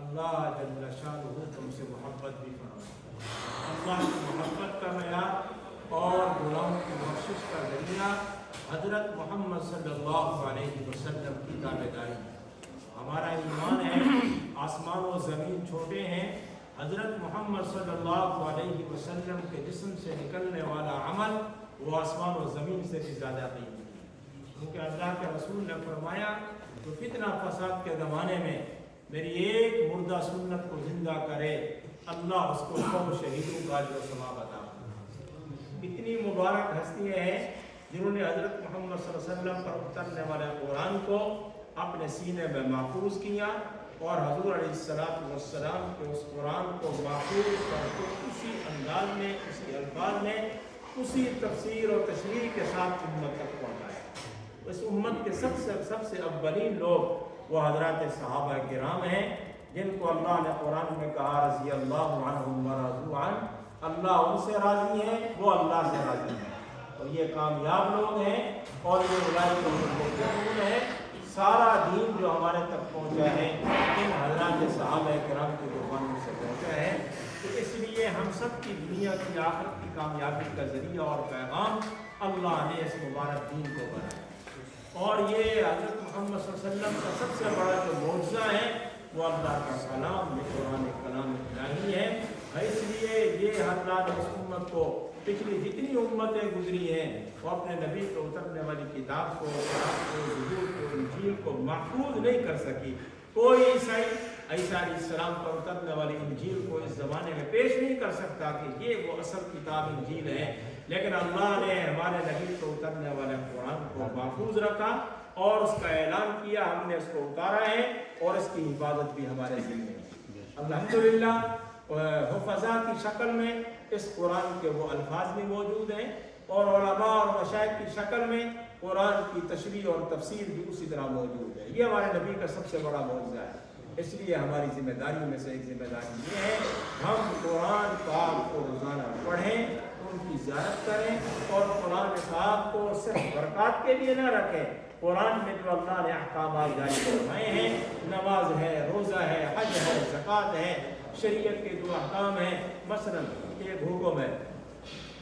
اللہ جل شانہ تم سے محبت بھی فرمائے۔ اللہ کی محبت کا معیار اور گناہوں کی بخشش کا ذریعہ حضرت محمد صلی اللہ علیہ وسلم کی تابعداری ہے۔ ہمارا ایمان ہے آسمان و زمین چھوٹے ہیں، حضرت محمد صلی اللہ علیہ وسلم کے جسم سے نکلنے والا عمل وہ آسمان و زمین سے بھی زیادہ قیمتی ہے، کیونکہ اللہ کے رسول نے فرمایا تو فتنہ فساد کے زمانے میں میری ایک مردہ سنت کو زندہ کرے اللہ اس کو 100 شہیدوں کا اجر و ثواب عطا کرے۔ اتنی مبارک ہستیاں ہیں جنہوں نے حضرت محمد صلی اللہ علیہ وسلم پر اترنے والے قرآن کو اپنے سینے میں محفوظ کیا اور حضور علیہ السلام کے اس قرآن کو محفوظ کر کے اسی انداز میں، اسی الفاظ میں، اسی تفسیر اور تشریح کے ساتھ امت تک پہنچایا۔ اس امت کے سب سے اولین لوگ وہ حضرات صحابہ کرام ہیں جن کو اللہ نے قرآن میں کہا رضی اللہ عنہم ورضوا عنہ، اللہ ان سے راضی ہے، وہ اللہ سے راضی ہے، اور یہ کامیاب لوگ ہیں اور یہ اولئک هم المفلحون ہے۔ سارا دین جو ہمارے تک پہنچا ہے ان حضرات صحابہ کرام کی قربانیوں سے پہنچا ہے، تو اس لیے ہم سب کی دنیا کی آخرت کی کامیابی کا ذریعہ اور پیغام اللہ نے اس مبارک دین کو بنایا، اور یہ حضرت محمد صلی اللہ علیہ وسلم کا سب سے بڑا جو معجزہ ہے وہ اللہ کا کلام قرآن کلام الہی ہے۔ اس لیے یہ حضرات اس امت کو پچھلی جتنی امتیں گزری ہیں وہ اپنے نبی کو اترنے والی کتاب کو، قرآن کو، زبور کو، انجیل کو محفوظ نہیں کر سکی۔ کوئی عیسائی عیسیٰ علیہ السلام پر اترنے والی انجیل کو اس زمانے میں پیش نہیں کر سکتا کہ یہ وہ اصل کتاب انجیل ہے، لیکن اللہ نے ہمارے نبی کو اترنے والے قرآن کو محفوظ رکھا اور اس کا اعلان کیا، ہم نے اس کو اتارا ہے اور اس کی حفاظت بھی ہمارے ذمہ ہے۔ الحمدللہ حفظاء کی شکل میں اس قرآن کے وہ الفاظ بھی موجود ہیں، اور علماء اور مشائخ کی شکل میں قرآن کی تشریح اور تفسیر بھی اسی طرح موجود ہے۔ یہ ہمارے نبی کا سب سے بڑا معجزہ ہے۔ اس لیے ہماری ذمہ داری میں سے ایک ذمہ داری یہ ہے ہم قرآن پاک کو روزانہ پڑھیں، ان کی زیارت کریں، اور قرآن پاک کو صرف برکات کے لیے نہ رکھیں۔ قرآن میں جو اللہ نے احکامات جاری فرمائے ہیں، نماز ہے، روزہ ہے، حج ہے، زکوٰۃ ہے، شریعت کے جو احکام ہیں، مثلا ایک حکم ہے،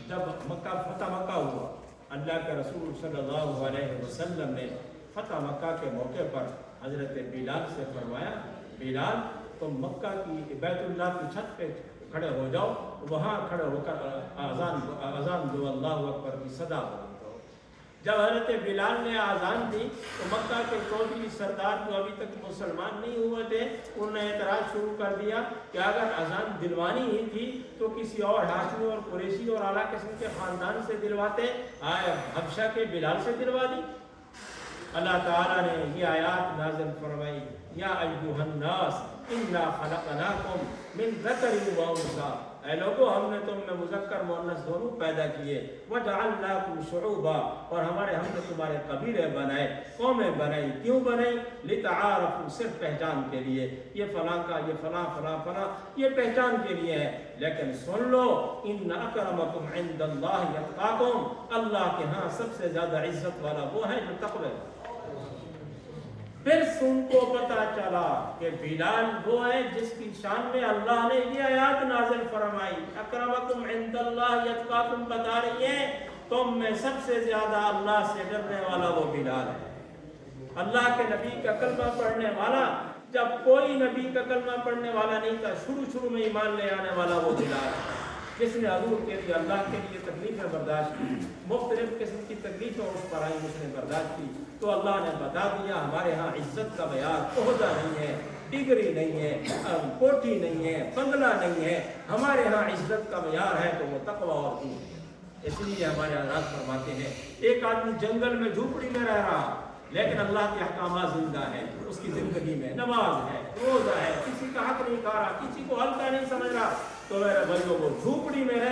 جب فتح مکہ ہوا، اللہ کے رسول صلی اللہ علیہ وسلم نے فتح مکہ کے موقع پر حضرت بلال سے فرمایا، بلال تم مکہ کی بیت اللہ کی چھت پہ کھڑے ہو جاؤ، وہاں کھڑے ہو کر اذان دو، اللہ اکبر کی صدا کرو۔ جب حضرت بلال نے آذان دی تو مکہ کے چودھری سردار جو ابھی تک مسلمان نہیں ہوئے تھے انہوں نے اعتراض شروع کر دیا کہ اگر اذان دلوانی ہی تھی تو کسی اور ہاشمی اور قریشی اور اعلیٰ قسم کے خاندان سے دلواتے، آئے حبشہ کے بلال سے دلوا دی۔ اللہ تعالیٰ نے یہ آیات نازل فرمائی، یا ایھا الناس انا خلقناکم من ذکر و انثیٰ، اے لوگو ہم نے تم میں مذکر مؤنث دونوں پیدا کیے، وجعلناکم شعوبا، اور ہم نے تمہارے قبیلے بنائے، قومیں بنائی، کیوں بنائی؟ لتعارفوا، صرف پہچان کے لیے، یہ فلاں کا، یہ فلاں فلاں فلاں، یہ پہچان کے لیے ہے، لیکن سن لو ان اکرمکم عند اللہ اتقاکم، اللہ کے ہاں سب سے زیادہ عزت والا وہ ہے جو تقوی والا۔ پھر سن کو پتہ چلا کہ بلال وہ ہے جس کی شان میں اللہ نے یہ آیات نازل فرمائی، اکرمکم عند اللہ اتقاکم، بتا رہی ہے تم میں سب سے زیادہ اللہ سے ڈرنے والا وہ بلال ہے۔ اللہ کے نبی کا کلمہ پڑھنے والا، جب کوئی نبی کا کلمہ پڑھنے والا نہیں تھا، شروع میں ایمان لے آنے والا وہ بلال ہے، جس نے حضور کے لیے، اللہ کے لیے تکلیفیں برداشت کی، مختلف قسم کی تکلیفیں اس پر آئی، اس نے برداشت کی، تو اللہ نے بتا دیا ہمارے ہاں عزت کا معیار عہدہ نہیں ہے، ڈگری نہیں ہے، کوٹھی نہیں ہے، بنگلہ نہیں ہے، ہمارے ہاں عزت کا معیار ہے تو وہ تقوی اور دین ہے۔ اس لیے ہمارے حضرات فرماتے ہیں ایک آدمی جنگل میں جھوپڑی میں رہ رہا لیکن اللہ کے احکامات زندہ ہیں، اس کی زندگی میں نماز ہے، روزہ ہے، کسی کا حق نہیں کھا رہا، کسی کو ہلکا نہیں سمجھ رہا، تو میرے بھائیوں وہ جھوپڑی میں رہ